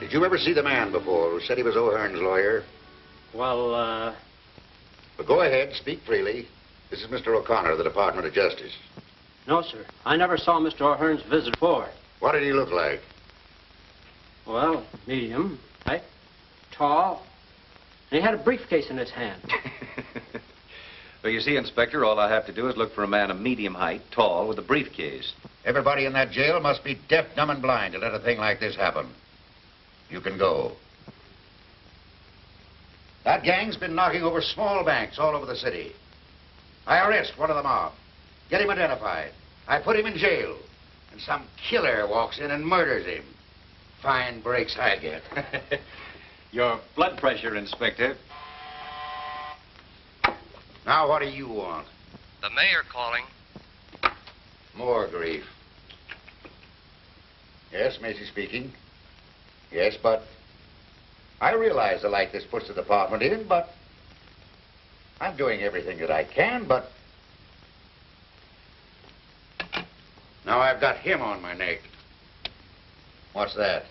Did you ever see the man before who said he was O'Hearn's lawyer? Well, Well, go ahead, speak freely. This is Mr. O'Connor of the Department of Justice. no, sir. I never saw Mr. O'Hearn's visit before. What did he look like? Well, medium, height, tall, and he had a briefcase in his hand. Well, you see, Inspector, all I have to do is look for a man of medium height, tall, with a briefcase. Everybody in that jail must be deaf, dumb, and blind to let a thing like this happen. You can go. That gang's been knocking over small banks all over the city. I arrest one of the mob. Get him identified. I put him in jail. And some killer walks in and murders him. Fine breaks I get. Your blood pressure, Inspector. Now, what do you want? The mayor calling. More grief. Yes, Macy speaking. Yes, but I realize the light this puts the department in, but I'm doing everything that I can, but now I've got him on my neck. What's that?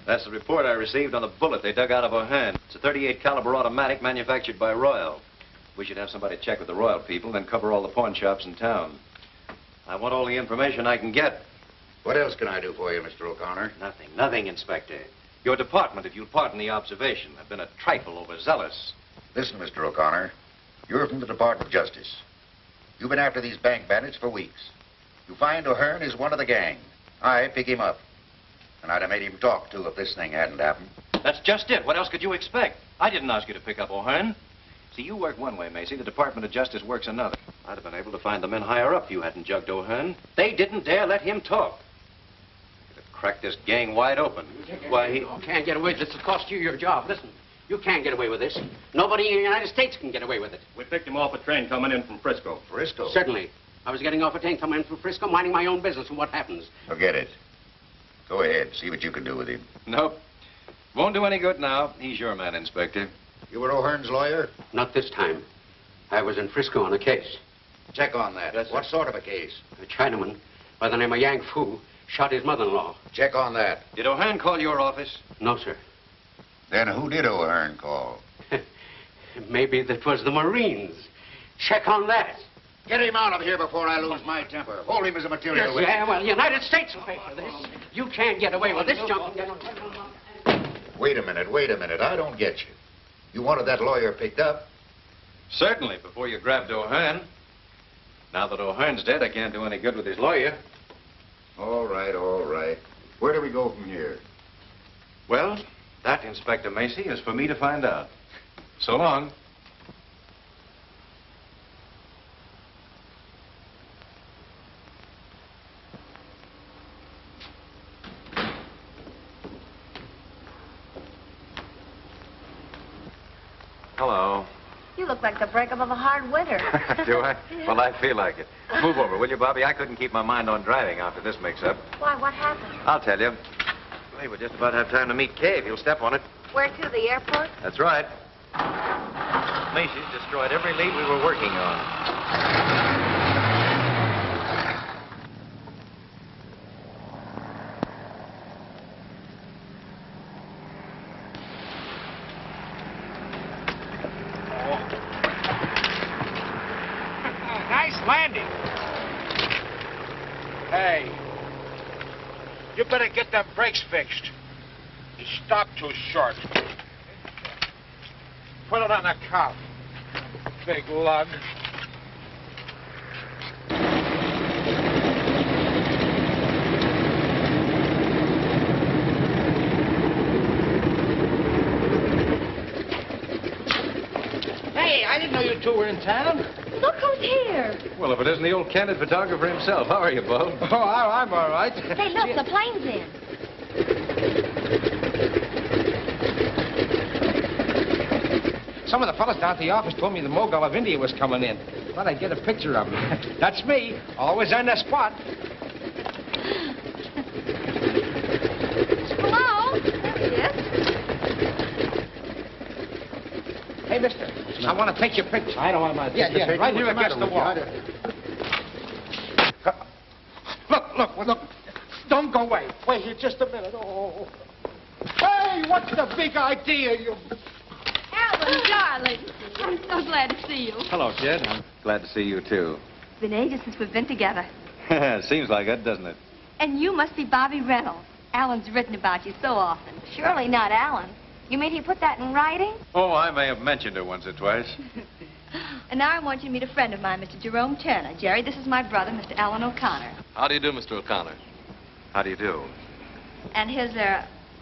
That's the report I received on the bullet they dug out of O'Hearn. It's a .38 caliber automatic manufactured by Royal. We should have somebody check with the Royal people, then cover all the pawn shops in town. I want all the information I can get. What else can I do for you, Mr. O'Connor? Nothing, Inspector. Your department, if you'll pardon the observation, have been a trifle overzealous. Listen, Mr. O'Connor, you're from the Department of Justice. You've been after these bank bandits for weeks. You find O'Hearn is one of the gang. I pick him up. And I'd have made him talk, too, if this thing hadn't happened. That's just it. What else could you expect? I didn't ask you to pick up O'Hearn. See, you work one way, Macy. The Department of Justice works another. I'd have been able to find the men higher up if you hadn't jugged O'Hearn. They didn't dare let him talk. Could have cracked this gang wide open. Why, he... You can't get away with this. It'll cost you your job. Listen, you can't get away with this. Nobody in the United States can get away with it. We picked him off a train coming in from Frisco. Frisco? Certainly. I was getting off a train coming in from Frisco, minding my own business, and what happens? Forget it. Go ahead. See what you can do with him. Nope. Won't do any good now. He's your man, Inspector. You were O'Hearn's lawyer? Not this time. I was in Frisco on a case. Check on that. Yes, sir. What sort of a case? A Chinaman by the name of Yang Fu shot his mother-in-law. Check on that. Did O'Hearn call your office? No, sir. Then who did O'Hearn call? Maybe that was the Marines. Check on that. Get him out of here before I lose my temper. Hold him as a material Yes, witness. yeah, well, the United States will pay for this. You can't get away with this junk. Wait a minute. I don't get you. You wanted that lawyer picked up. Certainly, before you grabbed O'Hearn. Now that O'Hearn's dead, I can't do any good with his lawyer. All right. Where do we go from here? Well, that, Inspector Macy, is for me to find out. So long. Hello. You look like the breakup of a hard winter. Do I? Yeah. Well, I feel like it. Move over, will you, Bobby? I couldn't keep my mind on driving after this mix-up. Why, what happened? I'll tell you. Hey, we'll just about have time to meet Kay if you'll step on it. Where to, the airport? That's right. Macy's destroyed every lead we were working on. Nice landing. Hey, you better get them brakes fixed. You stopped too short. Put it on the cuff. Big lug. Hey, I didn't know you two were in town. Look who's here. Well, if it isn't the old candid photographer himself, how are you, Bob? Oh, I'm all right. Hey, look, the plane's in. Some of the fellas down at the office told me the Mogul of India was coming in. Thought I'd get a picture of him. That's me, always on the spot. Hello? There he is. Hey, mister, I want to take your picture. I don't want my picture. Yeah, right here against the wall. Look. Don't go away. Wait here just a minute. Oh. Hey, what's the big idea, you... Alan, darling. I'm so glad to see you. Hello, Jed. I'm glad to see you, too. It's been ages since we've been together. Seems like it, doesn't it? And you must be Bobby Reynolds. Alan's written about you so often. Surely not Alan. You mean he put that in writing? Oh, I may have mentioned it once or twice. And now I want you to meet a friend of mine, Mr. Jerome Turner. Jerry, this is my brother, Mr. Alan O'Connor. How do you do, Mr. O'Connor? How do you do? And his,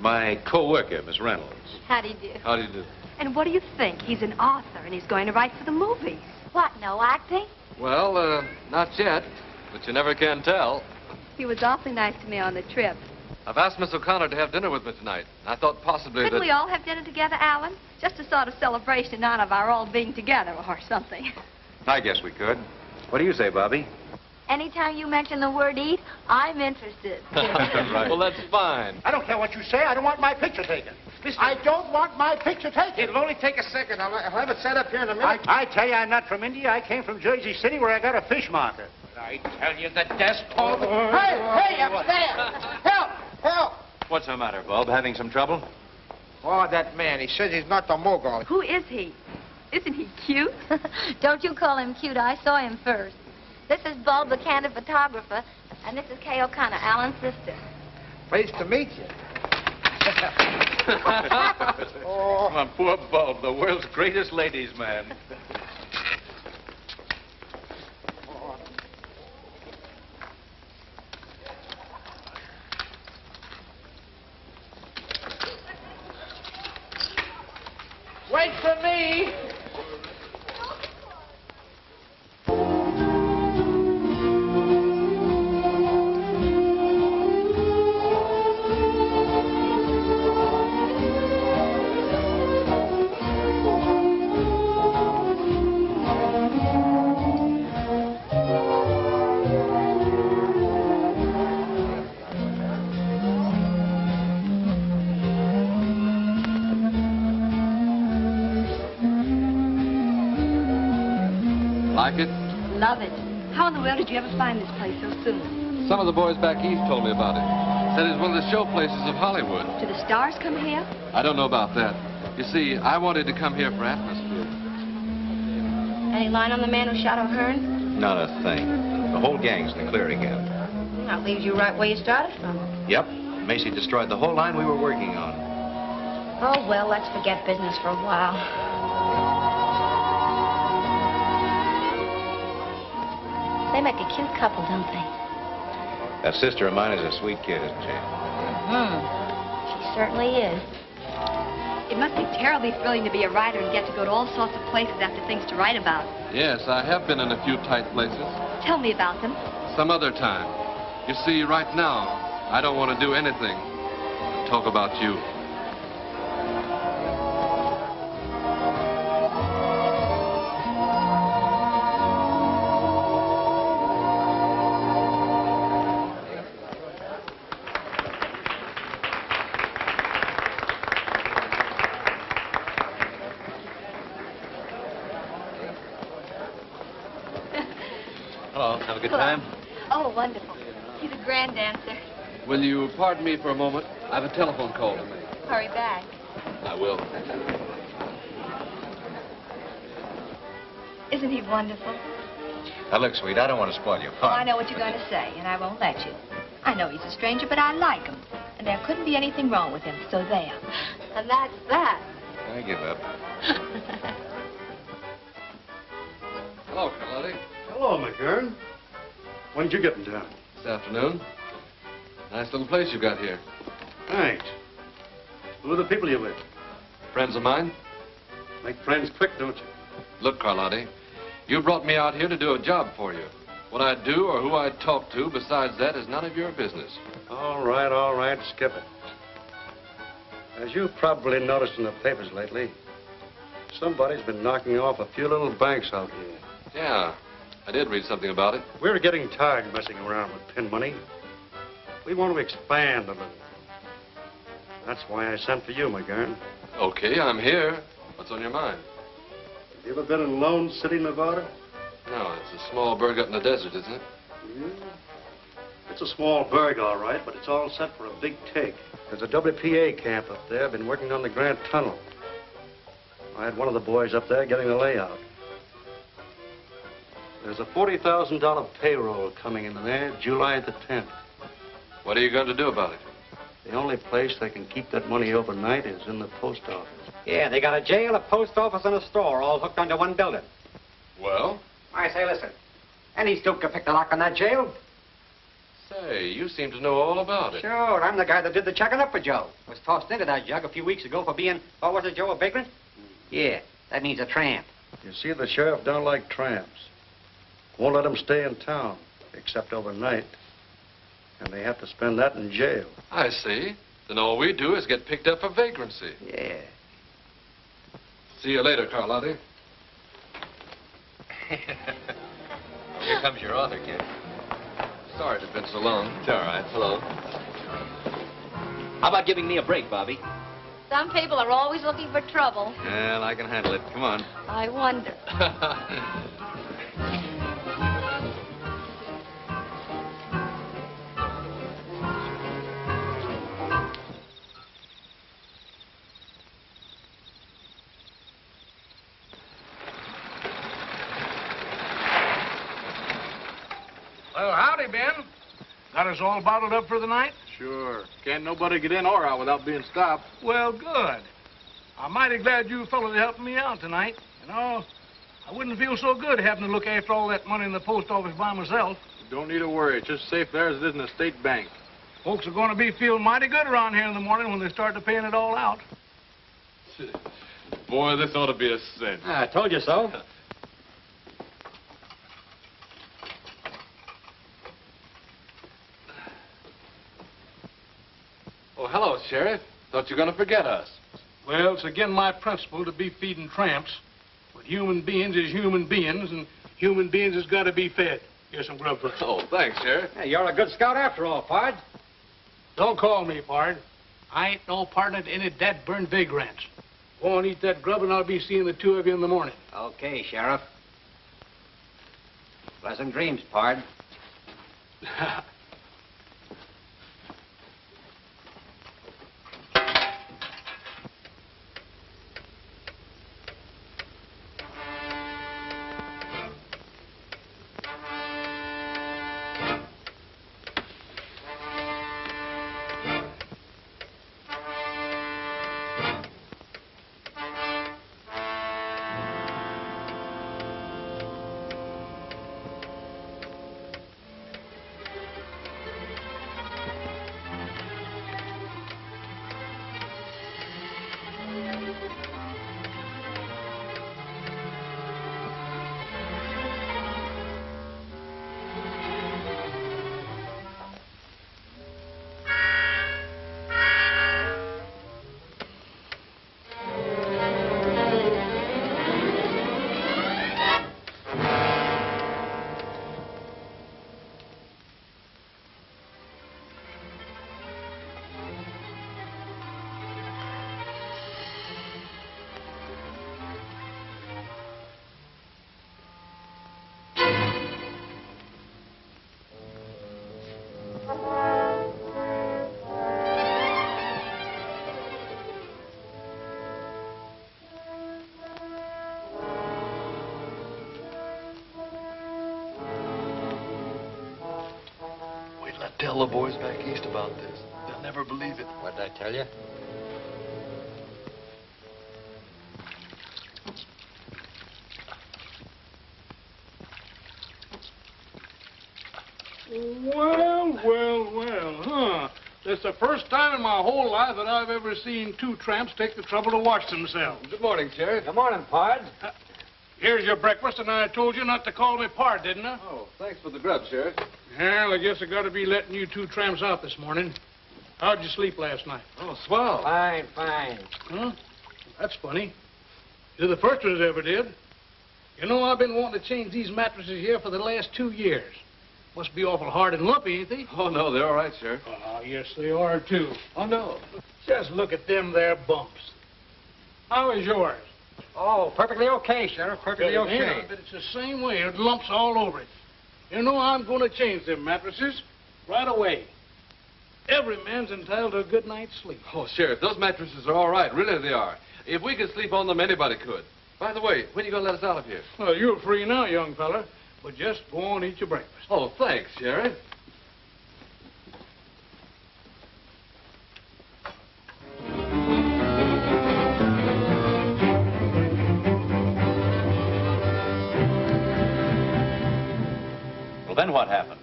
My co-worker, Miss Reynolds. how do you do? How do you do? And what do you think? He's an author, and he's going to write for the movies. What, no acting? Well, not yet, but you never can tell. He was awfully nice to me on the trip. I've asked Miss O'Connor to have dinner with me tonight. I thought possibly Couldn't we all have dinner together, Alan? Just a sort of celebration in honor of our all being together or something. I guess we could. What do you say, Bobby? Anytime you mention the word eat, I'm interested. Right. Well, that's fine. I don't care what you say. I don't want my picture taken. I don't want my picture taken. It'll only take a second. I'll have it set up here in a minute. I tell you, I'm not from India. I came from Jersey City, where I got a fish market. I tell you, the desk... Hey, up there! Help! What's the matter, Bob? Having some trouble? Oh, that man. He says he's not the Mogul. Who is he? Isn't he cute? Don't you call him cute. I saw him first. This is Bob, the candid photographer, and this is Kay O'Connor, Alan's sister. Pleased to meet you. Oh, my poor Bob, the world's greatest ladies' man. Wait for me! Like it? Love it. How in the world did you ever find this place so soon? Some of the boys back east told me about it. Said it's one of the show places of Hollywood. Do the stars come here? I don't know about that. You see, I wanted to come here for atmosphere. Any line on the man who shot O'Hearn? Not a thing. The whole gang's in the clear again. That leaves you right where you started from. Yep. Macy destroyed the whole line we were working on. Oh, well, let's forget business for a while. They make a cute couple, don't they? That sister of mine is a sweet kid, isn't she? She certainly is. It must be terribly thrilling to be a writer and get to go to all sorts of places after things to write about. Yes, I have been in a few tight places. Tell me about them. Some other time. You see, right now, I don't want to do anything but talk about you. Have a good Hello. time? Oh, wonderful. He's a grand dancer. Will you pardon me for a moment? I have a telephone call to make. Hurry back. I will. Isn't he wonderful? Now, look, sweet, I don't want to spoil your Oh, I fun. know what you're going to say, and I won't let you. I know he's a stranger, but I like him. And there couldn't be anything wrong with him, so there. And that's that. I give up. Hello, Carlotti. Hello, McGurn. When did you get in town? This afternoon. Nice little place you got here. Thanks. Who are the people you with? Friends of mine? Make friends quick, don't you? Look, Carlotti, you brought me out here to do a job for you. What I do or who I talk to besides that is none of your business. All right, skip it. As you've probably noticed in the papers lately, somebody's been knocking off a few little banks out here. Yeah, I did read something about it. We're getting tired messing around with pin money. We want to expand a little. That's why I sent for you, McGurn. Okay, I'm here. What's on your mind? Have you ever been in Lone City, Nevada? No, it's a small burg up in the desert, isn't it? Yeah. It's a small burg, all right, but it's all set for a big take. There's a WPA camp up there, been working on the Grant Tunnel. I had one of the boys up there getting the layout. There's a $40,000 payroll coming in there July the 10th. What are you going to do about it? The only place they can keep that money overnight is in the post office. Yeah, they got a jail, a post office, and a store all hooked onto one building. Well? I say, listen. Any stoop can pick the lock on that jail. Say, you seem to know all about it. Sure, I'm the guy that did the checking up for Joe. Was tossed into that jug a few weeks ago for being, what was it, Joe, a vagrant? Yeah, that means a tramp. You see, the sheriff don't like tramps. Won't let them stay in town, except overnight. And they have to spend that in jail. I see. Then all we do is get picked up for vagrancy. Yeah. See you later, Carlotti. Here comes your author, kid. Sorry it's been so long. It's all right. Hello. How about giving me a break, Bobby? Some people are always looking for trouble. Well, I can handle it. Come on. I wonder. Well, howdy, Ben. Got us all bottled up for the night? Sure. Can't nobody get in or out without being stopped. Well, good. I'm mighty glad you fellas are helping me out tonight. You know, I wouldn't feel so good having to look after all that money in the post office by myself. Don't need to worry. It's just safe there as it is in a state bank. Folks are going to be feeling mighty good around here in the morning when they start to paying it all out. Boy, this ought to be a cinch. I told you so. Oh, hello, Sheriff. Thought you were going to forget us. Well, it's again my principle to be feeding tramps. But human beings is human beings, and human beings has got to be fed. Here's some grub for you. Oh, thanks, Sheriff. Hey, you're a good scout after all, Pard. Don't call me, pard. I ain't no partner to any dead-burned vagrants. Go and eat that grub, and I'll be seeing the two of you in the morning. Okay, Sheriff. Pleasant dreams, Pard. Tell the boys back east about this. They'll never believe it. What did I tell you? Well, huh? It's the first time in my whole life that I've ever seen two tramps take the trouble to wash themselves. Good morning, Sheriff. Good morning, Pard. Here's your breakfast, and I told you not to call me Pard, didn't I? Oh, thanks for the grub, Sheriff. Well, I guess I got to be letting you two tramps out this morning. How'd you sleep last night? Oh, swell. Fine, fine. Huh? That's funny. You're the first ones ever did. You know, I've been wanting to change these mattresses here for the last 2 years. Must be awful hard and lumpy, ain't they? Oh, no, they're all right, Sheriff. Oh, yes, they are, too. Oh, no. Just look at them there bumps. How is yours? Oh, perfectly okay, Sheriff. Perfectly okay. But it's the same way. It lumps all over it. You know, I'm going to change them mattresses right away. Every man's entitled to a good night's sleep. Oh, Sheriff, those mattresses are all right. Really, they are. If we could sleep on them, anybody could. By the way, when are you going to let us out of here? Well, you're free now, young fella. But just go on and eat your breakfast. Oh, thanks, Sheriff. Well, then what happened?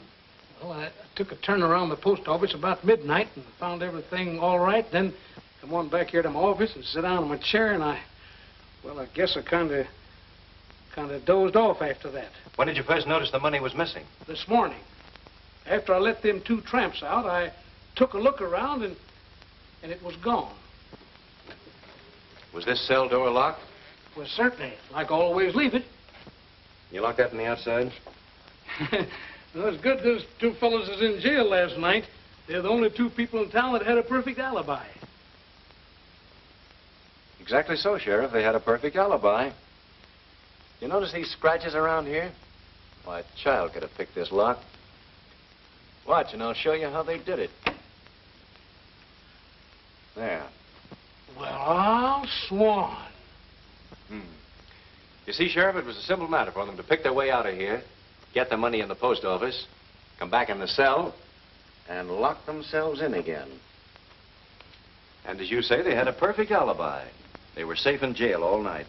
Well, I took a turn around the post office about midnight and found everything all right. Then come on back here to my office and sit down in my chair, and I guess I kind of dozed off after that. When did you first notice the money was missing? This morning. After I let them two tramps out, I took a look around, and it was gone. Was this cell door locked? Well, certainly, like I always leave it. You locked that on the outside? Well, it's good those two fellows is in jail last night. They're the only two people in town that had a perfect alibi. Exactly so, Sheriff. They had a perfect alibi. You notice these scratches around here? Why, a child could have picked this lock. Watch, and I'll show you how they did it. There. Well, I'll swan. You see, Sheriff, it was a simple matter for them to pick their way out of here, get the money in the post office, come back in the cell, and lock themselves in again. And as you say, they had a perfect alibi. They were safe in jail all night.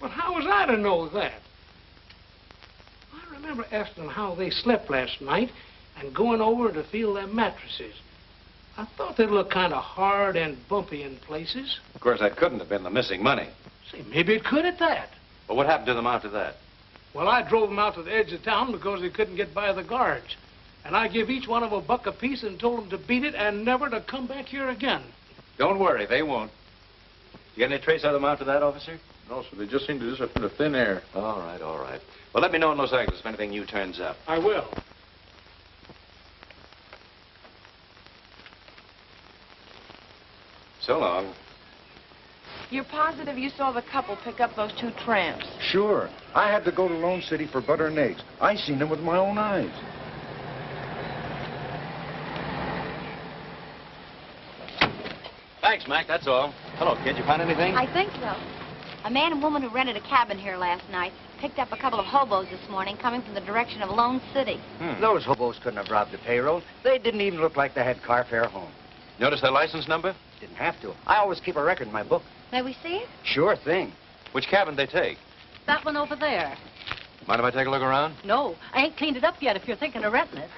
But how was I to know that? I remember asking them how they slept last night and going over to feel their mattresses. I thought they'd look kind of hard and bumpy in places. Of course, that couldn't have been the missing money. Say, maybe it could at that. But what happened to them after that? Well, I drove them out to the edge of town because they couldn't get by the guards. And I give each one of them $1 apiece and told them to beat it and never to come back here again. Don't worry, they won't. You get any trace of them after that, officer? No, sir. They just seem to disappear into thin air. All right, all right. Well, let me know in Los Angeles if anything new turns up. I will. So long. You're positive you saw the couple pick up those two tramps? Sure. I had to go to Lone City for butter and eggs. I seen them with my own eyes. Thanks, Mac, that's all. Hello, kid. You found anything? I think so. A man and woman who rented a cabin here last night picked up a couple of hobos this morning coming from the direction of Lone City. Those hobos couldn't have robbed the payroll. They didn't even look like they had car fare home. Notice their license number? Didn't have to. I always keep a record in my book. May we see it? Sure thing. Which cabin they take? That one over there. Mind if I take a look around? No, I ain't cleaned it up yet if you're thinking of renting it.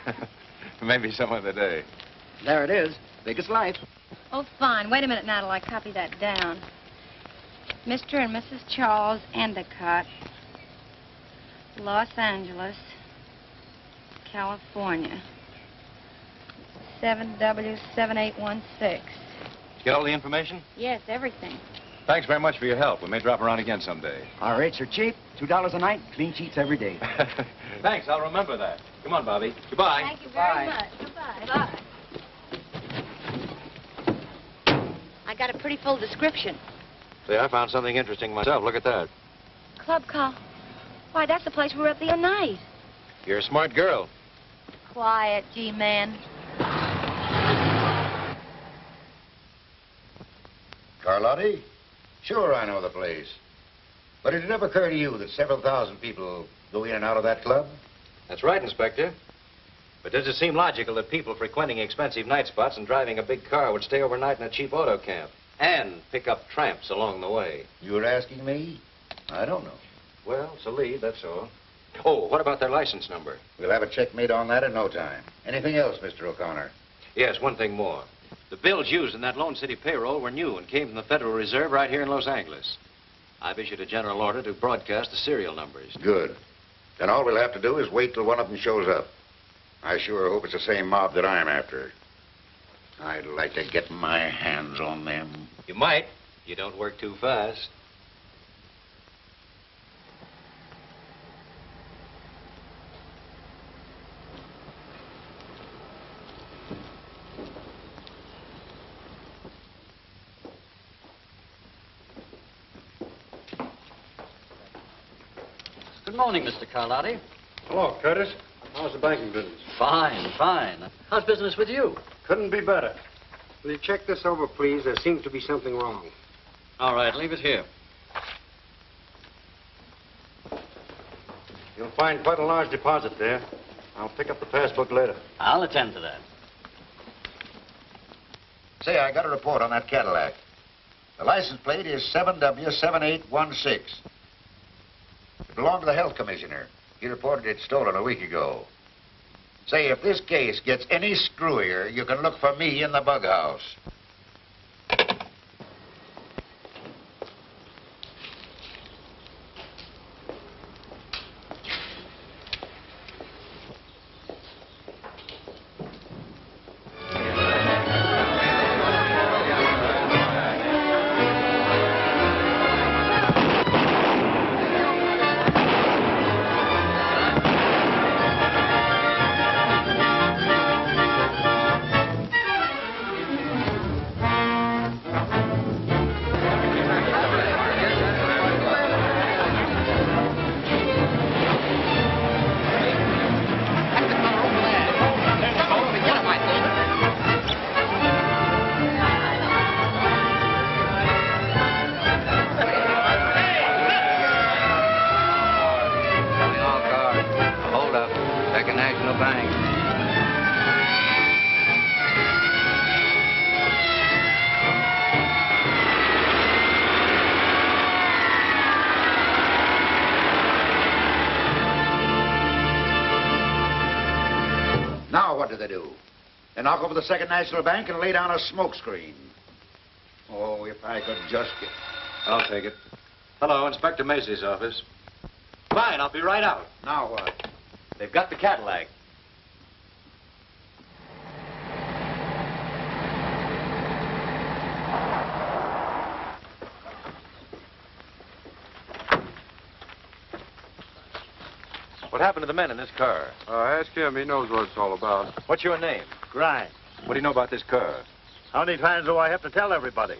Maybe some other day. There it is. Big as life. Oh, fine. Wait a minute now till I copy that down. Mr. and Mrs. Charles Endicott, Los Angeles, California. 7W7816. Get all the information? Yes, everything. Thanks very much for your help. We may drop around again someday. Our rates are cheap. $2 a night. Clean sheets every day. Thanks, I'll remember that. Come on, Bobby. Goodbye. Thank you very much. Goodbye. Bye. I got a pretty full description. See, I found something interesting myself. Look at that. Club call. Why, that's the place we were at the other night. You're a smart girl. Quiet, G-man. Carlotti? Sure, I know the place. But did it never occur to you that several thousand people go in and out of that club? That's right, Inspector. But does it seem logical that people frequenting expensive night spots and driving a big car would stay overnight in a cheap auto camp and pick up tramps along the way? You're asking me? I don't know. Well, it's a lead, that's all. Oh, what about their license number? We'll have a check made on that in no time. Anything else, Mr. O'Connor? Yes, one thing more. The bills used in that Lone City payroll were new and came from the Federal Reserve right here in Los Angeles. I've issued a general order to broadcast the serial numbers. Good. Then all we'll have to do is wait till one of them shows up. I sure hope it's the same mob that I'm after. I'd like to get my hands on them. You might. You don't work too fast. Good morning, Mr. Carlotti. Hello, Curtis. How's the banking business? Fine, fine. How's business with you? Couldn't be better. Will you check this over, please? There seems to be something wrong. All right, leave it here. You'll find quite a large deposit there. I'll pick up the passbook later. I'll attend to that. Say, I got a report on that Cadillac. The license plate is 7W7816. It belonged to the health commissioner. He reported it stolen a week ago. Say, if this case gets any screwier, you can look for me in the bug house. Knock over the Second National Bank and lay down a smoke screen. Oh, if I could just get... I'll take it. Hello, Inspector Macy's office. Fine, I'll be right out. Now what? They've got the Cadillac. What happened to the men in this car? Ask him. He knows what it's all about. What's your name? Grimes. What do you know about this car? How many times do I have to tell everybody?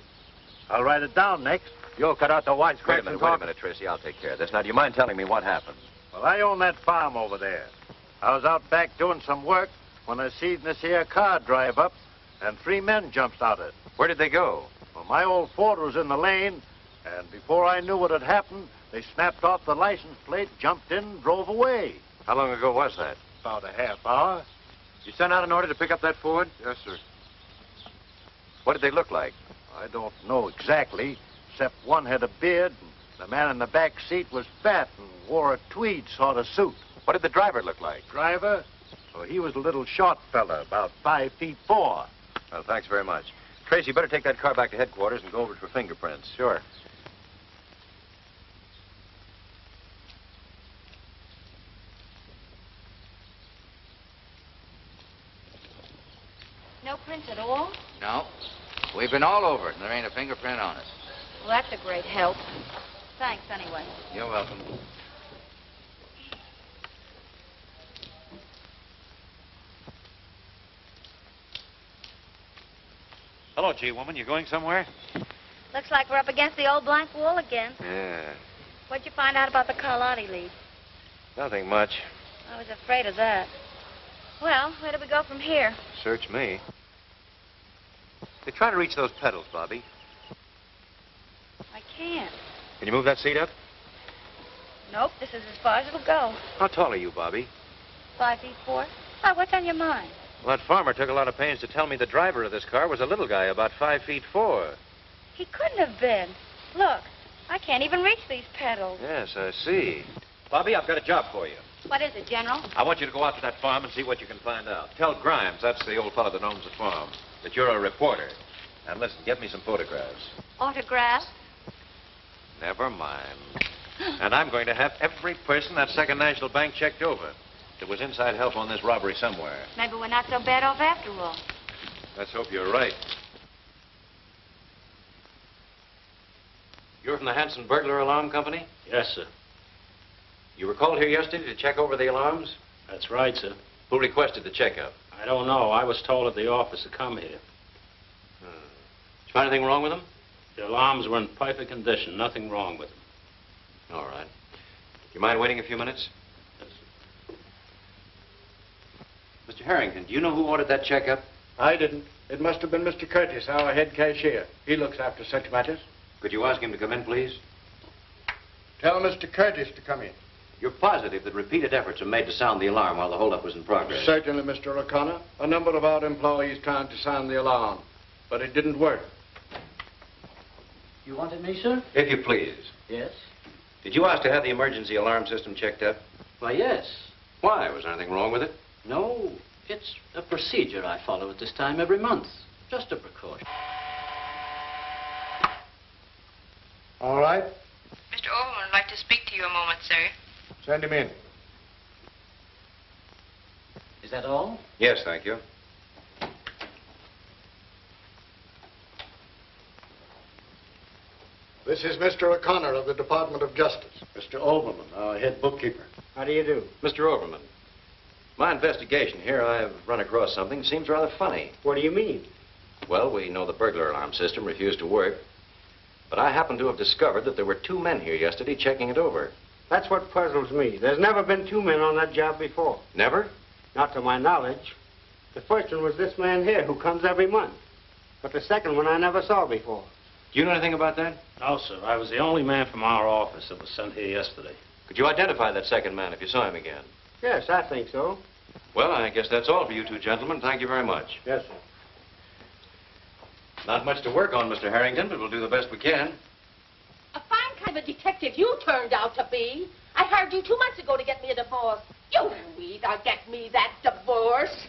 I'll write it down next. You'll cut out the Wait wisecracks a minute, and wait a talk. minute, Tracy. I'll take care of this. Now, do you mind telling me what happened? Well, I own that farm over there. I was out back doing some work when I seen this here car drive up, and 3 men jumped out of it. Where did they go? Well, my old Ford was in the lane, and before I knew what had happened, they snapped off the license plate, jumped in, and drove away. How long ago was that? About a half hour. You sent out an order to pick up that Ford? Yes, sir. What did they look like? I don't know exactly, except one had a beard, and the man in the back seat was fat and wore a tweed sort of suit. What did the driver look like? Driver? Well, he was a little short fella, about 5'4". Well, thanks very much. Tracy, you better take that car back to headquarters and go over it for fingerprints. Sure. No prints at all? No. We've been all over it, and there ain't a fingerprint on it. Well, that's a great help. Thanks, anyway. You're welcome. Hello, G-woman. You going somewhere? Looks like we're up against the old blank wall again. Yeah. What'd you find out about the Carlotti lead? Nothing much. I was afraid of that. Well, where do we go from here? Search me. Hey, try to reach those pedals, Bobby. I can't. Can you move that seat up? Nope, this is as far as it'll go. How tall are you, Bobby? 5'4". Why, what's on your mind? Well, that farmer took a lot of pains to tell me the driver of this car was a little guy, about 5'4". He couldn't have been. Look, I can't even reach these pedals. Yes, I see. Bobby, I've got a job for you. What is it, General? I want you to go out to that farm and see what you can find out. Tell Grimes, that's the old fellow that owns the farm, that you're a reporter. And listen, get me some photographs. Autograph? Never mind. And I'm going to have every person that Second National Bank checked over. There was inside help on this robbery somewhere. Maybe we're not so bad off after all. Let's hope you're right. You're from the Hanson Burglar Alarm Company? Yes, sir. You were called here yesterday to check over the alarms? That's right, sir. Who requested the checkup? I don't know. I was told at the office to come here. Did you find anything wrong with them? The alarms were in perfect condition. Nothing wrong with them. All right. You mind waiting a few minutes? Yes, Mr. Harrington, do you know who ordered that checkup? I didn't. It must have been Mr. Curtis, our head cashier. He looks after such matters. Could you ask him to come in, please? Tell Mr. Curtis to come in. You're positive that repeated efforts were made to sound the alarm while the holdup was in progress? Certainly, Mr. O'Connor. A number of our employees tried to sound the alarm, but it didn't work. You wanted me, sir? If you please. Yes. Did you ask to have the emergency alarm system checked up? Why, yes. Why? Was there anything wrong with it? No, it's a procedure I follow at this time every month. Just a precaution. All right. Mr. Overman would like to speak to you a moment, sir. Send him in. Is that all? Yes, thank you. This is Mr. O'Connor of the Department of Justice. Mr. Overman, our head bookkeeper. How do you do? Mr. Overman, my investigation here, I've run across something that seems rather funny. What do you mean? Well, we know the burglar alarm system refused to work, but I happen to have discovered that there were 2 men here yesterday checking it over. That's what puzzles me. There's never been 2 men on that job before. Never? Not to my knowledge. The first one was this man here, who comes every month. But the second one I never saw before. Do you know anything about that? No, sir. I was the only man from our office that was sent here yesterday. Could you identify that second man if you saw him again? Yes, I think so. Well, I guess that's all for you 2 gentlemen. Thank you very much. Yes, sir. Not much to work on, Mr. Harrington, but we'll do the best we can. A fine kind of a detective you turned out to be. I hired you 2 months ago to get me a divorce. You either get me that divorce,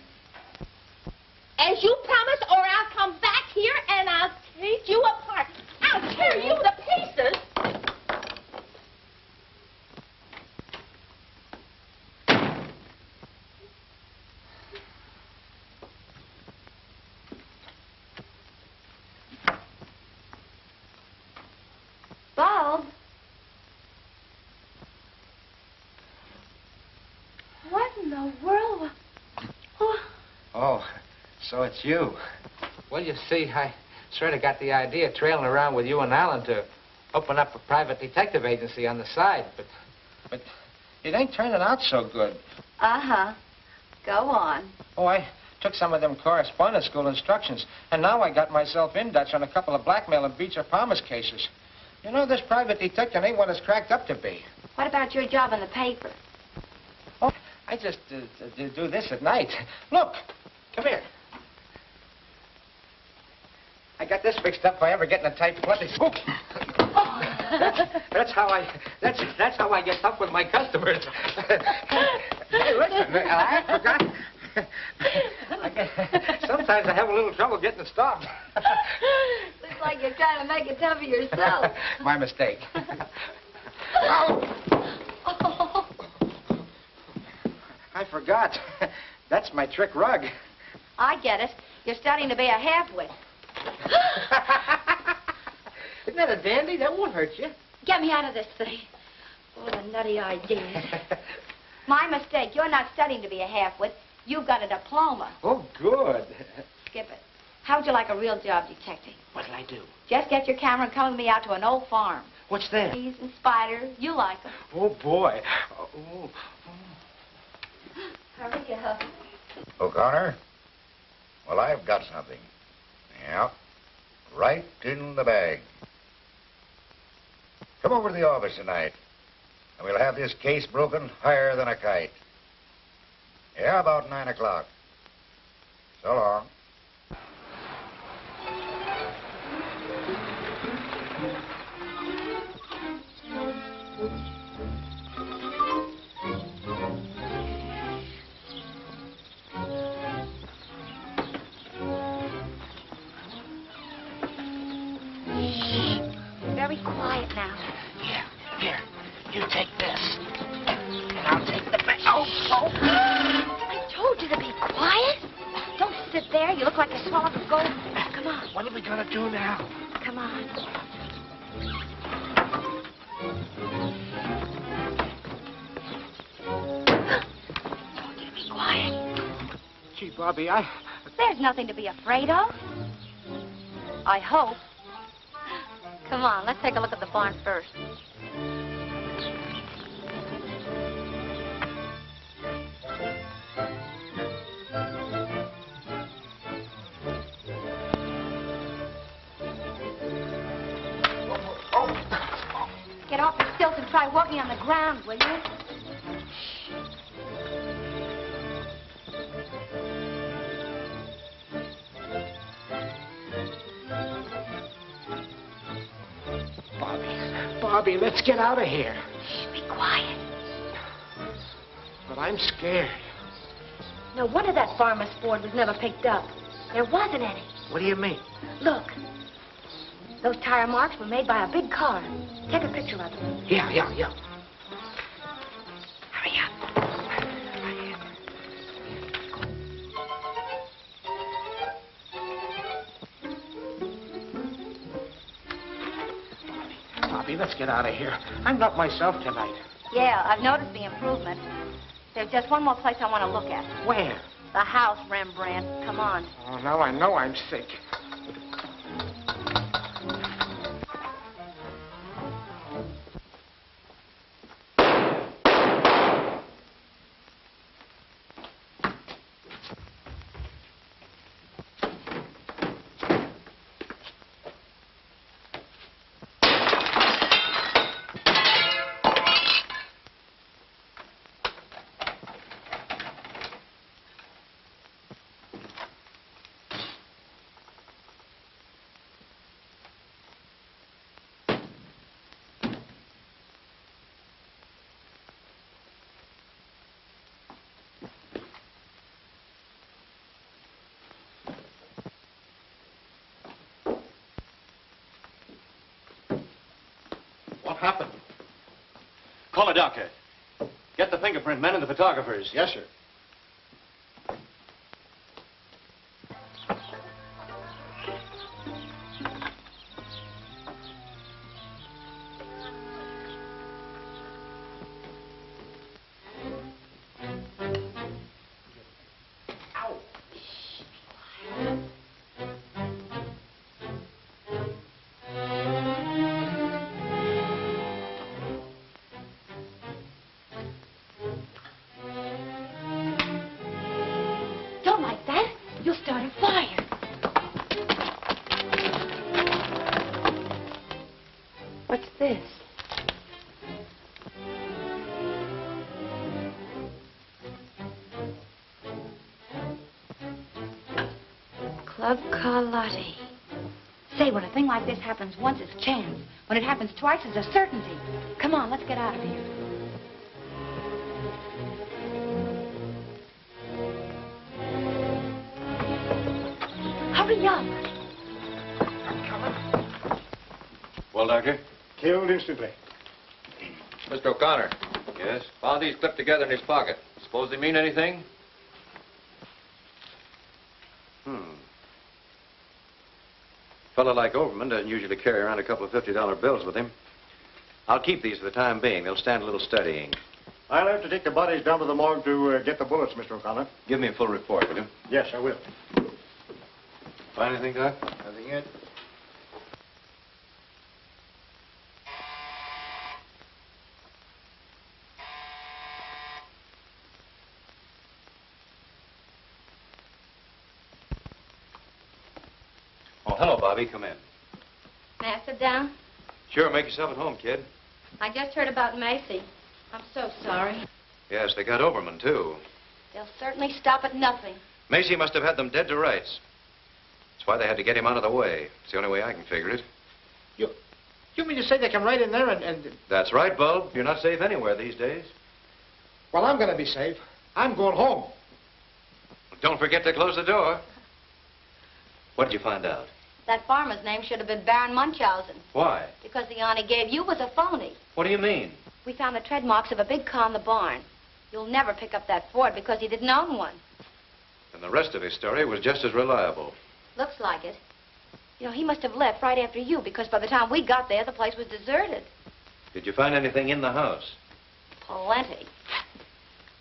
as you promised, or I'll come back here and I'll take you apart. I'll tear you to pieces. Bulb? What in the world? Oh, so it's you. Well, you see, I sort of got the idea trailing around with you and Alan to open up a private detective agency on the side, but it ain't turning out so good. Uh-huh. Go on. Oh, I took some of them correspondence school instructions, and now I got myself in Dutch on a couple of blackmail and Beecher Palmer's cases. You know, this private detective ain't what it's cracked up to be. What about your job in the paper? Oh, I just do this at night. Look, come here. I got this fixed up if I ever get in a tight plenty. That's how I get tough with my customers. Hey, listen, I forgot. Sometimes I have a little trouble getting it stopped. Looks like you're trying to make it tough for yourself. My mistake. I forgot. That's my trick rug. I get it. You're starting to be a half-wit. Isn't that a dandy? That won't hurt you. Get me out of this thing. All the nutty ideas. My mistake. You're not studying to be a half-wit. You've got a diploma. Oh, good. Skip it. How would you like a real job detecting? What'll I do? Just get your camera and come with me out to an old farm. What's there? Bees and spiders. You like them. Oh, boy. Oh. Hurry up. O'Connor? Well, I've got something. Yeah. Right in the bag. Come over to the office tonight, and we'll have this case broken higher than a kite. Yeah, about 9 o'clock. So long. Very quiet now. Here, you take this. And I'll take the bag. Oh. I told you to be quiet. Don't sit there. You look like you swallowed a gold. Come on. What are we gonna do now? Come on. Told you to be quiet. Gee, Bobby, There's nothing to be afraid of. I hope. Come on, let's take a look at the barn first. Get off your stilts and try walking on the ground, will you? Bobby, let's get out of here. Shh, be quiet. But I'm scared. No wonder that farmer's Ford was never picked up. There wasn't any. What do you mean? Look. Those tire marks were made by a big car. Take a picture of them. Yeah. Hurry up. Bobby, let's get out of here. I'm not myself tonight. Yeah, I've noticed the improvement. There's just one more place I want to look at. Where? The house, Rembrandt. Come on. Oh, now I know I'm sick. What happened? Call a doctor. Get the fingerprint men and the photographers. Yes, sir. Don't like that. You'll start a fire. What's this? Club Carlotti. Say, when a thing like this happens once, it's chance. When it happens twice, it's a certainty. Come on, let's get out of here. Hurry up. Well, Doctor? Killed instantly. Mr. O'Connor. Yes? Found these clipped together in his pocket. Suppose they mean anything? Fellow like Overman doesn't usually carry around a couple of $50 bills with him. I'll keep these for the time being. They'll stand a little studying. I'll have to take the bodies down to the morgue to get the bullets, Mr. O'Connor. Give me a full report, will you? Yes, I will. Find anything, Doc? Nothing yet. Oh, hello, Bobby. Come in. May I sit down? Sure, make yourself at home, kid. I just heard about Macy. I'm so sorry. Yes, they got Overman, too. They'll certainly stop at nothing. Macy must have had them dead to rights. That's why they had to get him out of the way. It's the only way I can figure it. You mean to say they come right in there and... That's right, Bulb. You're not safe anywhere these days. Well, I'm going to be safe. I'm going home. Don't forget to close the door. What did you find out? That farmer's name should have been Baron Munchausen. Why? Because the yarn he gave you was a phony. What do you mean? We found the tread marks of a big car in the barn. You'll never pick up that Ford because he didn't own one. And the rest of his story was just as reliable. Looks like it. You know, he must have left right after you because by the time we got there, the place was deserted. Did you find anything in the house? Plenty.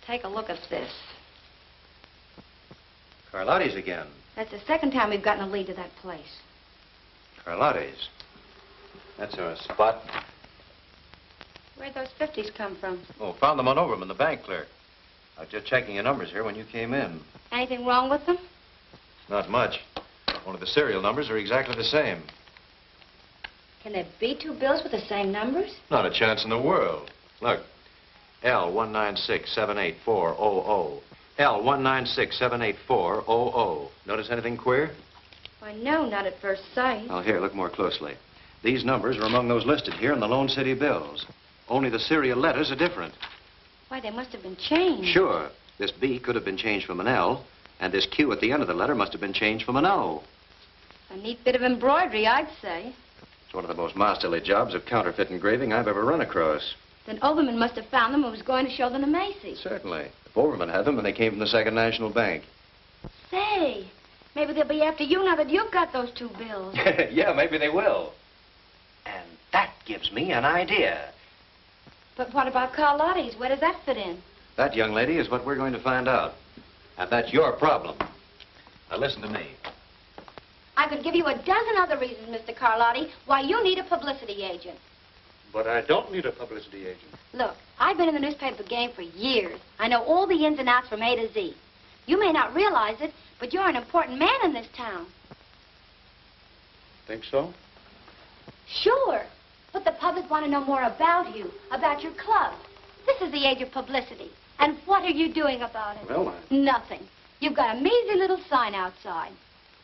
Take a look at this. Carlotti's again. That's the second time we've gotten a lead to that place. Carlotti's. That's our spot. Where'd those 50s come from? Oh, found them on Overman, the bank clerk. I was just checking your numbers here when you came in. Anything wrong with them? Not much. Only the serial numbers are exactly the same. Can there be two bills with the same numbers? Not a chance in the world. Look, L196784000. L196784000. Notice anything queer? Why, no, not at first sight. Oh, here, look more closely. These numbers are among those listed here in the Lone City bills. Only the serial letters are different. Why, they must have been changed. Sure. This B could have been changed from an L, and this Q at the end of the letter must have been changed from an O. A neat bit of embroidery, I'd say. It's one of the most masterly jobs of counterfeit engraving I've ever run across. Then Overman must have found them and was going to show them to Macy. Certainly. If Overman had them, and they came from the Second National Bank. Say, maybe they'll be after you now that you've got those two bills. Yeah, maybe they will. And that gives me an idea. But what about Carlotti's? Where does that fit in? That, young lady, is what we're going to find out. And that's your problem. Now, listen to me. I could give you a dozen other reasons, Mr. Carlotti, why you need a publicity agent. But I don't need a publicity agent. Look, I've been in the newspaper game for years. I know all the ins and outs from A to Z. You may not realize it, but you're an important man in this town. Think so? Sure. But the public want to know more about you, about your club. This is the age of publicity. And what are you doing about it? Well, Nothing. You've got a measly little sign outside.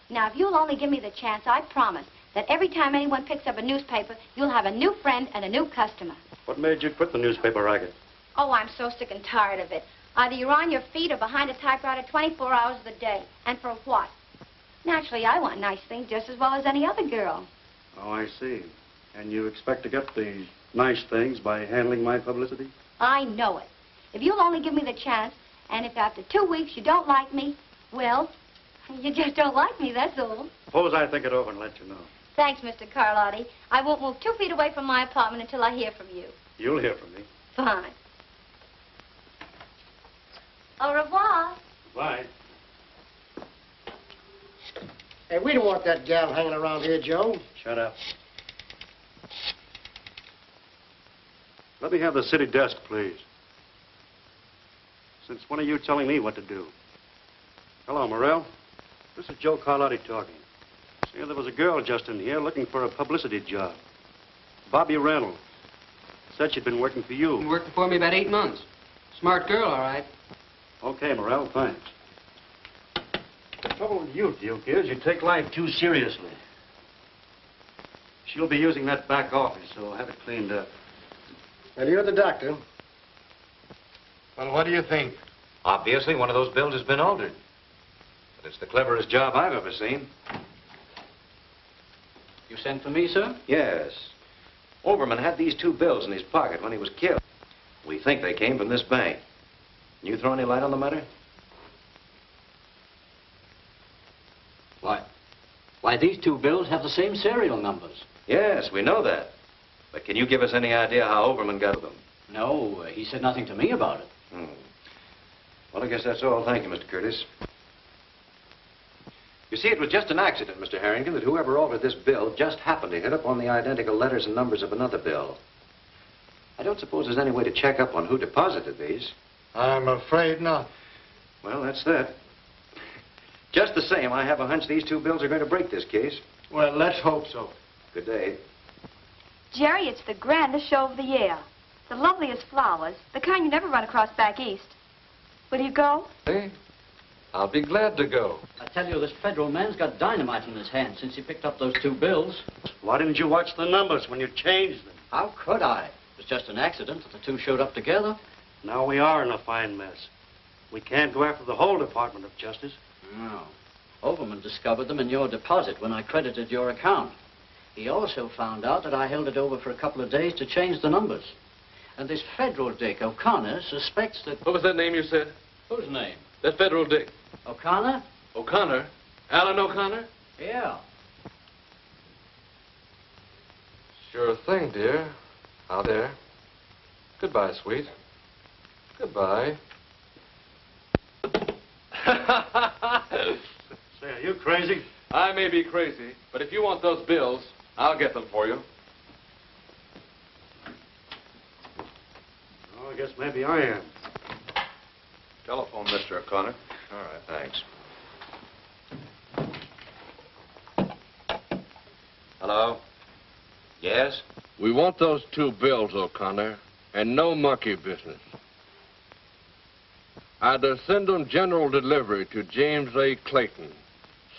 Now, if you'll only give me the chance, I promise that every time anyone picks up a newspaper, you'll have a new friend and a new customer. What made you quit the newspaper racket? Oh, I'm so sick and tired of it. Either you're on your feet or behind a typewriter 24 hours of the day. And for what? Naturally, I want nice things just as well as any other girl. Oh, I see. And you expect to get these nice things by handling my publicity? I know it. If you'll only give me the chance, and if after 2 weeks you don't like me, well, you just don't like me, that's all. Suppose I think it over and let you know. Thanks, Mr. Carlotti. I won't move 2 feet away from my apartment until I hear from you. You'll hear from me. Fine. Au revoir. Bye. Hey, we don't want that gal hanging around here, Joe. Shut up. Let me have the city desk, please. Since when are you telling me what to do? Hello, Morrell. This is Joe Carlotti talking. See, there was a girl just in here looking for a publicity job. Bobby Reynolds. Said she'd been working for you. Been working for me about 8 months. Smart girl, all right. Okay, Morrell, thanks. The trouble with you, Duke, is you take life too seriously. She'll be using that back office, so have it cleaned up. And you're the doctor. Well, what do you think? Obviously, one of those bills has been altered. But it's the cleverest job I've ever seen. You sent for me, sir? Yes. Overman had these 2 bills in his pocket when he was killed. We think they came from this bank. Can you throw any light on the matter? Why, these 2 bills have the same serial numbers. Yes, we know that. But can you give us any idea how Overman got them? No, he said nothing to me about it. Well, I guess that's all. Thank you, Mr. Curtis. You see, it was just an accident, Mr. Harrington, that whoever altered this bill just happened to hit upon the identical letters and numbers of another bill. I don't suppose there's any way to check up on who deposited these. I'm afraid not. Well, that's that. Just the same, I have a hunch these 2 bills are going to break this case. Well, let's hope so. Good day. Jerry, it's the grandest show of the year. The loveliest flowers, the kind you never run across back east. Will you go? Hey, I'll be glad to go. I tell you, this federal man's got dynamite in his hand since he picked up those 2 bills. Why didn't you watch the numbers when you changed them? How could I? It was just an accident that the 2 showed up together. Now we are in a fine mess. We can't go after the whole Department of Justice. No. Overman discovered them in your deposit when I credited your account. He also found out that I held it over for a couple of days to change the numbers. And this federal dick, O'Connor, suspects that... What was that name you said? Whose name? That federal dick. O'Connor? O'Connor? Alan O'Connor? Yeah. Sure thing, dear. Out there. Goodbye, sweet. Goodbye. Say, are you crazy? I may be crazy, but if you want those bills, I'll get them for you. Oh, I guess maybe I am. Telephone, Mr. O'Connor. All right, thanks. Hello? Yes? We want those 2 bills, O'Connor, and no monkey business. Either send them general delivery to James A. Clayton,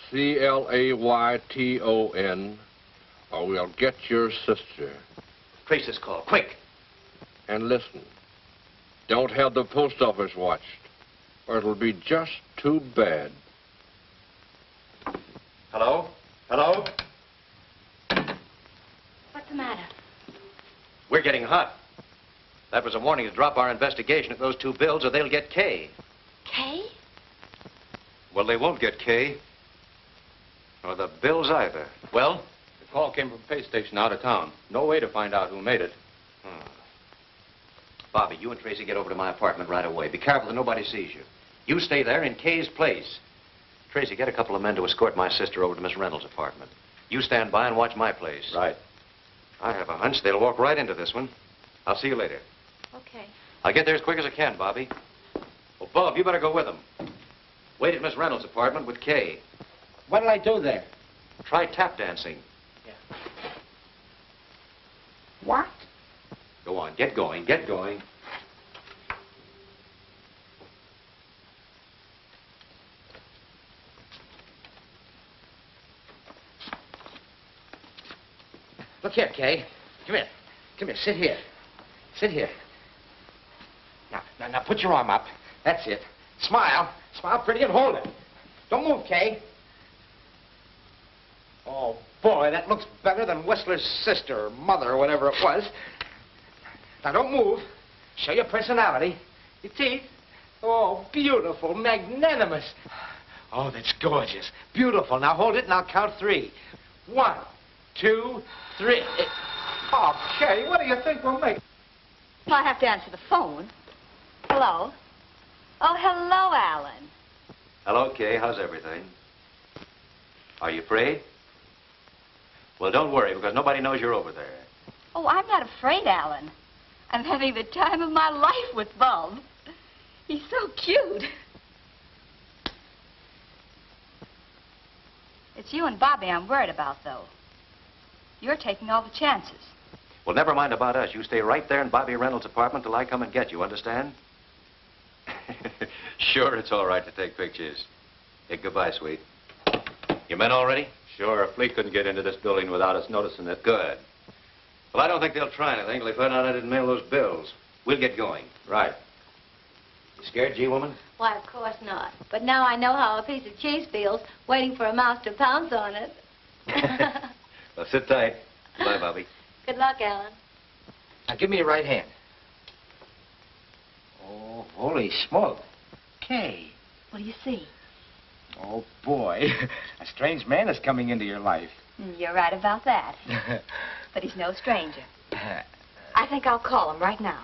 Clayton, or we'll get your sister. Trace this call, quick. And listen, don't have the post office watched, or it'll be just too bad. Hello? Hello? What's the matter? We're getting hot. That was a warning to drop our investigation of those 2 bills or they'll get K. Kay? Well, they won't get K. Or the bills either. Well? The call came from a pay station out of town. No way to find out who made it. Bobby, you and Tracy get over to my apartment right away. Be careful that nobody sees you. You stay there in Kay's place. Tracy, get a couple of men to escort my sister over to Miss Reynolds' apartment. You stand by and watch my place. Right. I have a hunch they'll walk right into this one. I'll see you later. Okay. I'll get there as quick as I can, Bobby. Well, Bob, you better go with them. Wait at Miss Reynolds' apartment with Kay. What'll I do there? Try tap dancing. What? Go on, get going, get going. Look here, Kay. Come here. Come here. Sit here. Sit here. Now, put your arm up. That's it. Smile. Smile pretty and hold it. Don't move, Kay. Oh, boy, that looks better than Whistler's sister or mother or whatever it was. Now, don't move. Show your personality. Your teeth. Oh, beautiful, magnanimous. Oh, that's gorgeous. Beautiful. Now, hold it and I'll count 3. 1, 2, 3. Oh, Kay, what do you think we'll make? Well, I have to answer the phone. Hello? Oh, hello, Alan. Hello, Kay. How's everything? Are you afraid? Well, don't worry, because nobody knows you're over there. Oh, I'm not afraid, Alan. I'm having the time of my life with Bob. He's so cute. It's you and Bobby I'm worried about, though. You're taking all the chances. Well, never mind about us. You stay right there in Bobby Reynolds' apartment till I come and get you, understand? Sure, it's all right to take pictures. Hey, goodbye, sweet. Your men all ready? Sure, a fleet couldn't get into this building without us noticing it. Good. Well, I don't think they'll try anything till they find out I didn't mail those bills. We'll get going. Right. You scared, G-woman? Why, of course not. But now I know how a piece of cheese feels, waiting for a mouse to pounce on it. Well, sit tight. Bye, Bobby. Good luck, Alan. Now, give me your right hand. Oh, holy smoke. Kay. What do you see? Oh, boy. A strange man is coming into your life. You're right about that. But he's no stranger. I think I'll call him right now.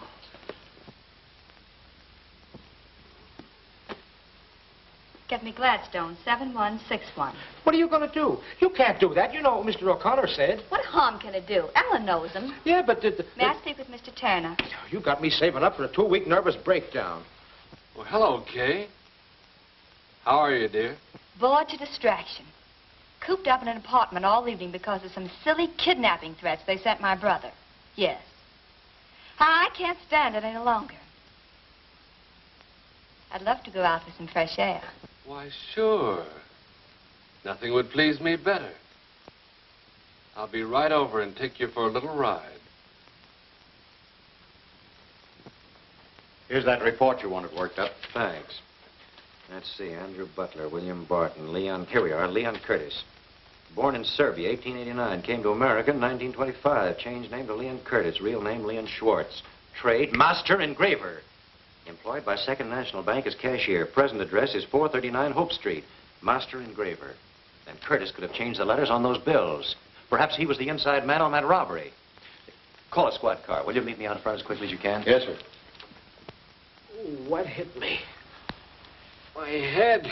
Get me Gladstone, 7161. What are you going to do? You can't do that. You know what Mr. O'Connor said. What harm can it do? Alan knows him. Yeah, but... May I speak with Mr. Turner? You got me saving up for a 2-week nervous breakdown. Well, hello, Kay. How are you, dear? Bored to distraction. Cooped up in an apartment all evening because of some silly kidnapping threats they sent my brother. Yes. I can't stand it any longer. I'd love to go out for some fresh air. Why, sure. Nothing would please me better. I'll be right over and take you for a little ride. Here's that report you wanted worked up. Thanks. Let's see, Andrew Butler, William Barton, Leon, here we are, Leon Curtis. Born in Serbia, 1889, came to America in 1925, changed name to Leon Curtis, real name Leon Schwartz. Trade, master engraver. Employed by Second National Bank as cashier. Present address is 439 Hope Street. Master engraver. Then Curtis could have changed the letters on those bills. Perhaps he was the inside man on that robbery. Call a squad car. Will you meet me out front as quickly as you can? Yes, sir. Ooh, what hit me? My head.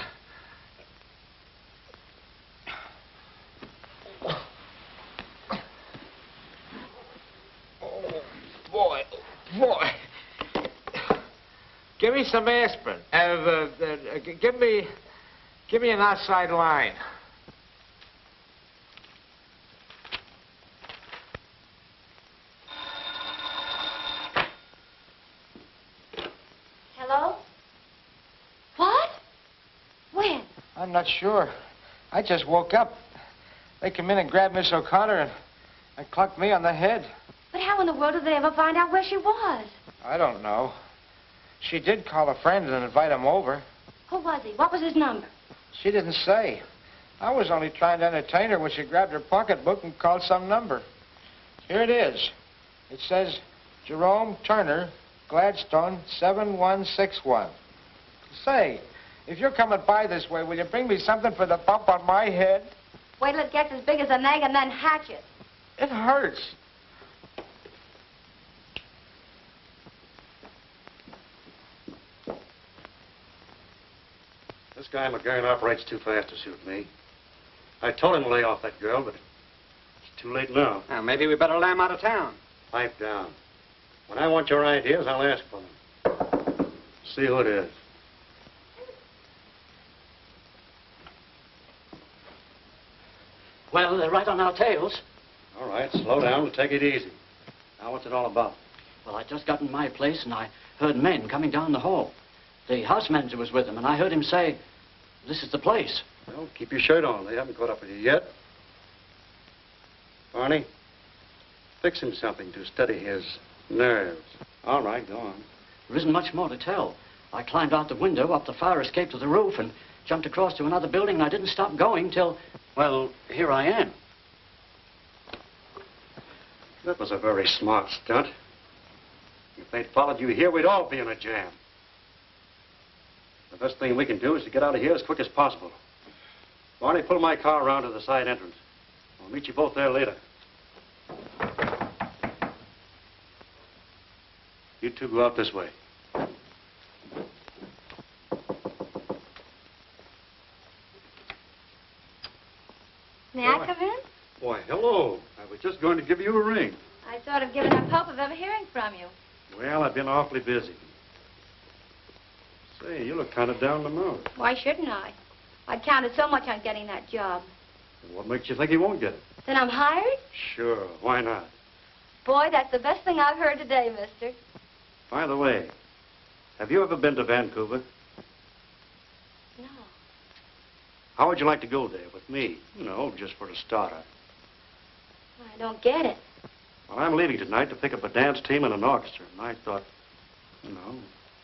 Oh, boy. Boy. Give me some aspirin. Give me an outside line. Hello? What? When? I'm not sure. I just woke up. They come in and grabbed Miss O'Connor and clunked me on the head. But how in the world did they ever find out where she was? I don't know. She did call a friend and invite him over. Who was he? What was his number? She didn't say. I was only trying to entertain her when she grabbed her pocketbook and called some number. Here it is. It says, Jerome Turner, Gladstone, 7161. Say, if you're coming by this way, will you bring me something for the bump on my head? Wait till it gets as big as an egg and then hatch it. It hurts. This guy McGurn operates too fast to suit me. I told him to lay off that girl, but it's too late now. Now, maybe we better lay him out of town. Pipe down. When I want your ideas, I'll ask for them. See who it is. Well, they're right on our tails. All right, slow down and take it easy. Now, what's it all about? Well, I just got in my place and I heard men coming down the hall. The house manager was with them, and I heard him say, "This is the place." Well, keep your shirt on. They haven't caught up with you yet. Barney, fix him something to steady his nerves. All right, go on. There isn't much more to tell. I climbed out the window, up the fire escape to the roof, and jumped across to another building, and I didn't stop going till, well, here I am. That was a very smart stunt. If they'd followed you here, we'd all be in a jam. The best thing we can do is to get out of here as quick as possible. Barney, pull my car around to the side entrance. I'll meet you both there later. You two go out this way. May I come in? Why, hello. I was just going to give you a ring. I sort of given up hope of ever hearing from you. Well, I've been awfully busy. Say, you look kind of down the nose. Why shouldn't I? I'd counted so much on getting that job. What makes you think he won't get it? Then I'm hired? Sure, why not? Boy, that's the best thing I've heard today, mister. By the way, have you ever been to Vancouver? No. How would you like to go there with me? You know, just for a starter. I don't get it. Well, I'm leaving tonight to pick up a dance team and an orchestra, and I thought, you know,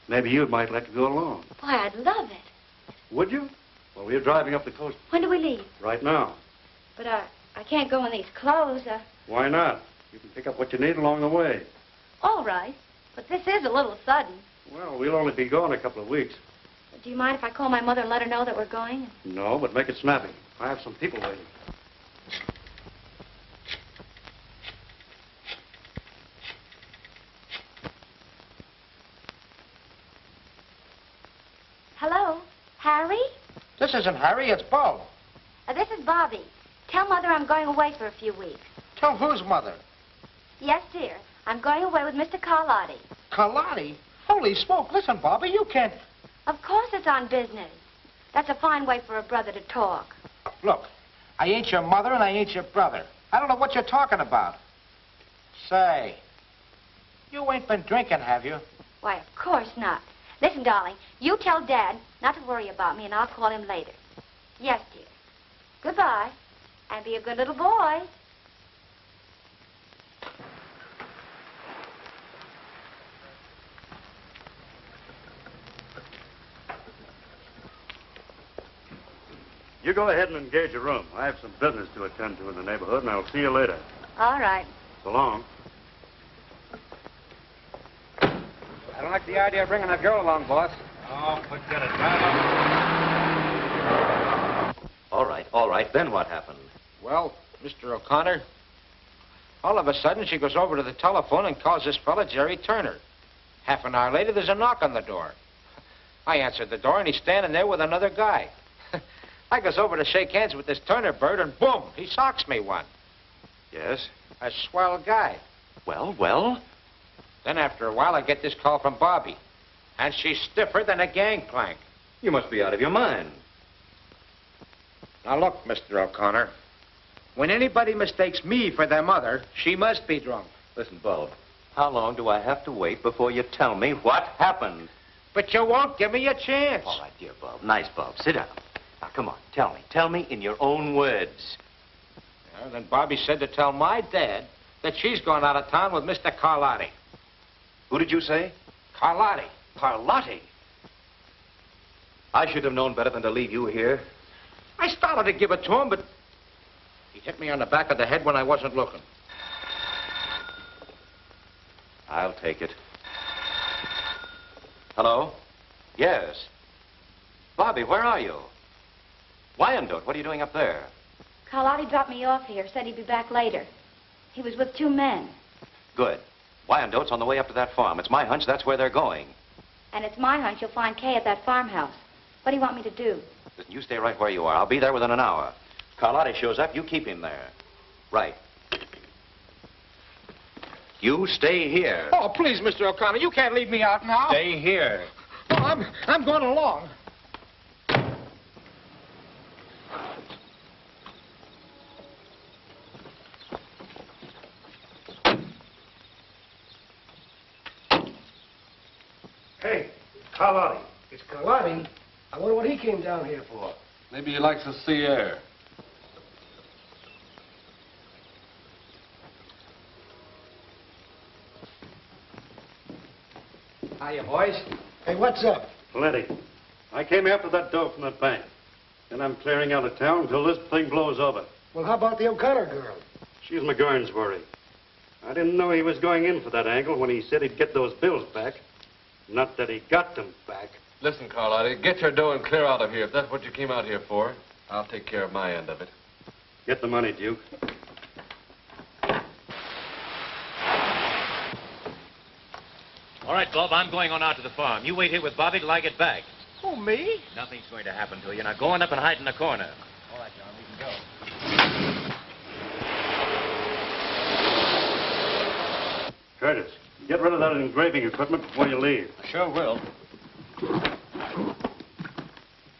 maybe you might like to go along. Boy, I'd love it. Would you? Well, we're driving up the coast When do we leave? right now. But I can't go in these clothes. Why not? You can pick up what you need along the way. All right. But this is a little sudden. Well, we'll only be gone a couple of weeks. Do you mind if I call my mother and let her know that we're going? No, but make it snappy. I have some people waiting. Hello? Harry? This isn't Harry, it's Bo. This is Bobby. Tell Mother I'm going away for a few weeks. Tell whose mother? Yes, dear. I'm going away with Mr. Carlotti. Carlotti? Holy smoke, listen, Bobby, you can't... Of course it's on business. That's a fine way for a brother to talk. Look, I ain't your mother and I ain't your brother. I don't know what you're talking about. Say, you ain't been drinking, have you? Why, of course not. Listen, darling, you tell Dad not to worry about me, and I'll call him later. Yes, dear. Goodbye, and be a good little boy. You go ahead and engage a room. I have some business to attend to in the neighborhood, and I'll see you later. All right. So long. I don't like the idea of bringing that girl along, boss. Oh, forget it. All right. Then what happened? Well, Mr. O'Connor, all of a sudden she goes over to the telephone and calls this fella Jerry Turner. Half an hour later, there's a knock on the door. I answered the door, and he's standing there with another guy. I goes over to shake hands with this Turner bird, and boom, he socks me one. Yes? A swell guy. Well? Then after a while, I get this call from Bobby, and she's stiffer than a gangplank. You must be out of your mind. Now look, Mr. O'Connor, when anybody mistakes me for their mother, she must be drunk. Listen, Bob, how long do I have to wait before you tell me what happened? But you won't give me a chance. All right, dear Bob. Nice, Bob. Sit down. Now, come on. Tell me. Tell me in your own words. Well, then Bobby said to tell my dad that she's gone out of town with Mr. Carlotti. Who did you say? Carlotti. Carlotti? I should have known better than to leave you here. I started to give it to him, but he hit me on the back of the head when I wasn't looking. I'll take it. Hello? Yes. Bobby, where are you? Wyandotte, what are you doing up there? Carlotti dropped me off here, said he'd be back later. He was with 2 men. Good. Wyandotte's on the way up to that farm. It's my hunch that's where they're going. And it's my hunch you'll find Kay at that farmhouse. What do you want me to do? Listen, you stay right where you are. I'll be there within an hour. Carlotti shows up, you keep him there. Right. You stay here. Oh, please, Mr. O'Connor, you can't leave me out now. Stay here. Oh, I'm going along. Hey, Carlotti. It's Carlotti. I wonder what he came down here for. Maybe he likes the sea air. Hiya, boys. Hey, what's up? Plenty. I came after that dough from the bank. And I'm clearing out of town until this thing blows over. Well, how about the O'Connor girl? She's McGurn's worry. I didn't know he was going in for that angle when he said he'd get those bills back. Not that he got them back. Listen, Carlotti, get your dough and clear out of here if that's what you came out here for. I'll take care of my end of it. Get the money, Duke. All right, Bob, I'm going on out to the farm. You wait here with Bobby till I get back. Who, me? Nothing's going to happen to you. Now go on up and hide in the corner. All right, John, we can go. Curtis, get rid of that engraving equipment before you leave. I sure will.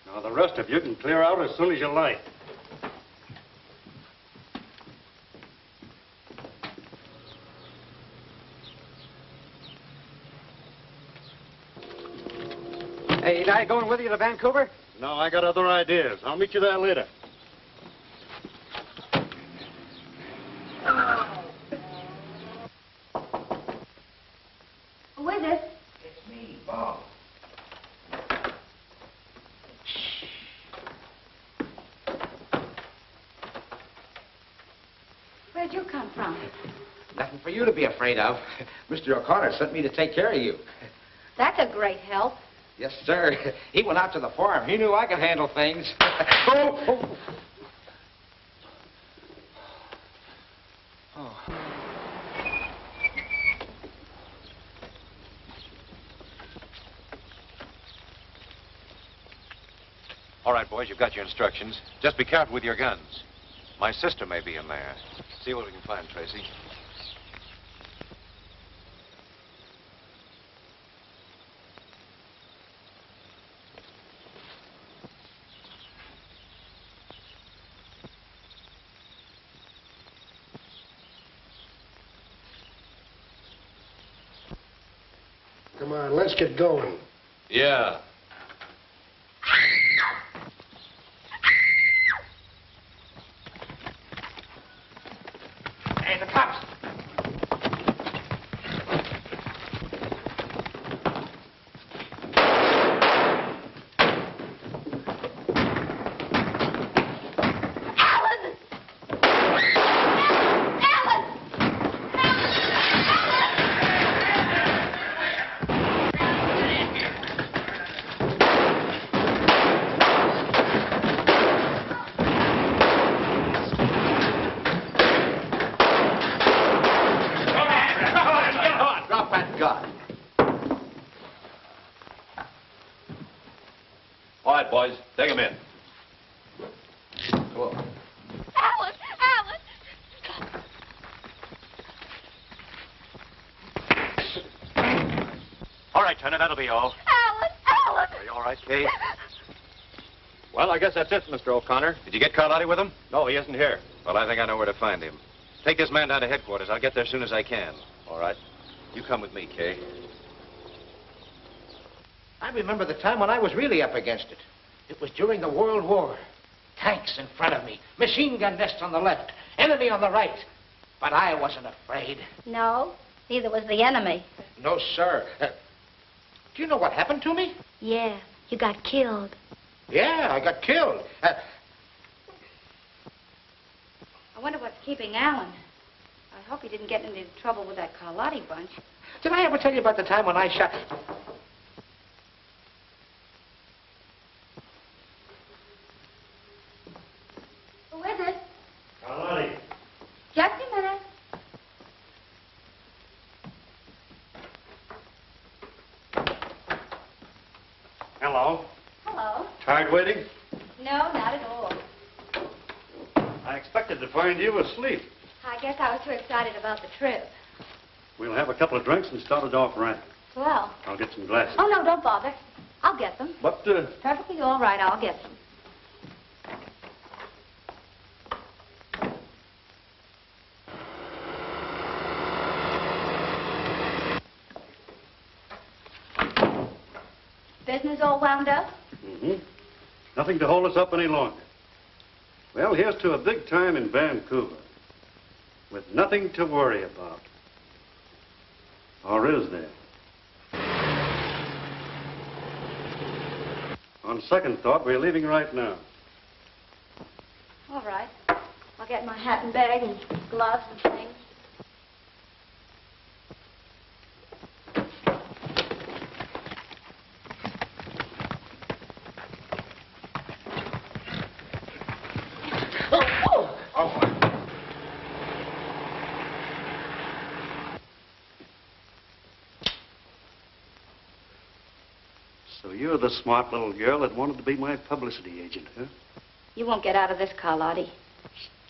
Now, the rest of you can clear out as soon as you like. Hey, ain't I going with you to Vancouver? No, I got other ideas. I'll meet you there later. Who is it? It's me, Bob. Where'd you come from? Nothing for you to be afraid of. Mr. O'Connor sent me to take care of you. That's a great help. Yes, sir. He went out to the farm. He knew I could handle things. Oh. All right, boys, you've got your instructions. Just be careful with your guns. My sister may be in there. See what we can find, Tracy. Come on, let's get going. Yeah. Hey, the cops. Drop that gun. All right, boys, take him in. Go on. Alan! Alan! All right, Turner, that'll be all. Alan! Are you all right, Kay? Well, I guess that's it, Mr. O'Connor. Did you get Carlotti with him? No, he isn't here. Well, I think I know where to find him. Take this man down to headquarters. I'll get there as soon as I can. All right. You come with me, Kay. I remember the time when I was really up against it. It was during the World War. Tanks in front of me, machine gun nests on the left, enemy on the right. But I wasn't afraid. No, neither was the enemy. No, sir. Do you know what happened to me? Yeah, you got killed. Yeah, I got killed. I wonder what's keeping Alan. I hope he didn't get into trouble with that Carlotti bunch. Did I ever tell you about the time when I shot... Who is it? Carlotti. Just a minute. Hello. Hello. Tired waiting? No, not at all. I expected to find you asleep. I guess I was too excited about the trip. We'll have a couple of drinks and start it off right. Well. I'll get some glasses. Oh, no, don't bother. I'll get them. But, Perfectly all right, I'll get them. Business all wound up? Mm-hmm. Nothing to hold us up any longer. Well, here's to a big time in Vancouver. With nothing to worry about. Or is there? On second thought, we're leaving right now. All right. I'll get my hat and bag and gloves and things. So you're the smart little girl that wanted to be my publicity agent, huh? You won't get out of this, Carlotti.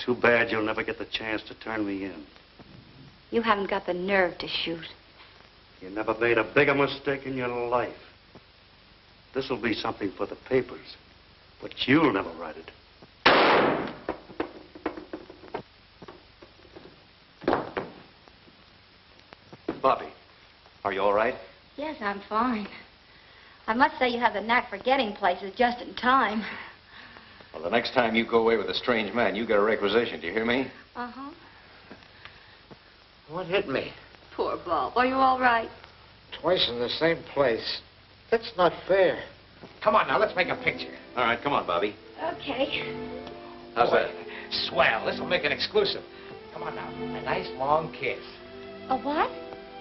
Too bad you'll never get the chance to turn me in. You haven't got the nerve to shoot. You never made a bigger mistake in your life. This'll be something for the papers, but you'll never write it. Bobby, are you all right? Yes, I'm fine. I must say you have the knack for getting places just in time. Well, the next time you go away with a strange man, you get a requisition. Do you hear me? Uh-huh. What hit me? Poor Bob. Are you all right? Twice in the same place. That's not fair. Come on now, let's make a picture. All right, come on, Bobby. Okay. How's that? Swell. This'll make it exclusive. Come on now. A nice long kiss. A what?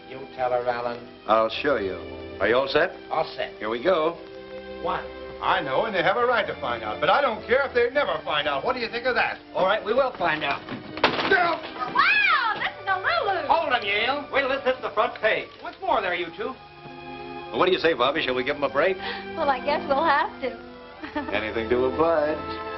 You tell her, Alan. I'll show you. Are you all set? All set. Here we go. One. I know, and they have a right to find out. But I don't care if they never find out. What do you think of that? All right, we will find out. Wow, this is a Lulu. Hold him, Yale. Wait till this hits the front page. What's more there, you two? Well, what do you say, Bobby? Shall we give him a break? Well, I guess we'll have to. Anything to oblige.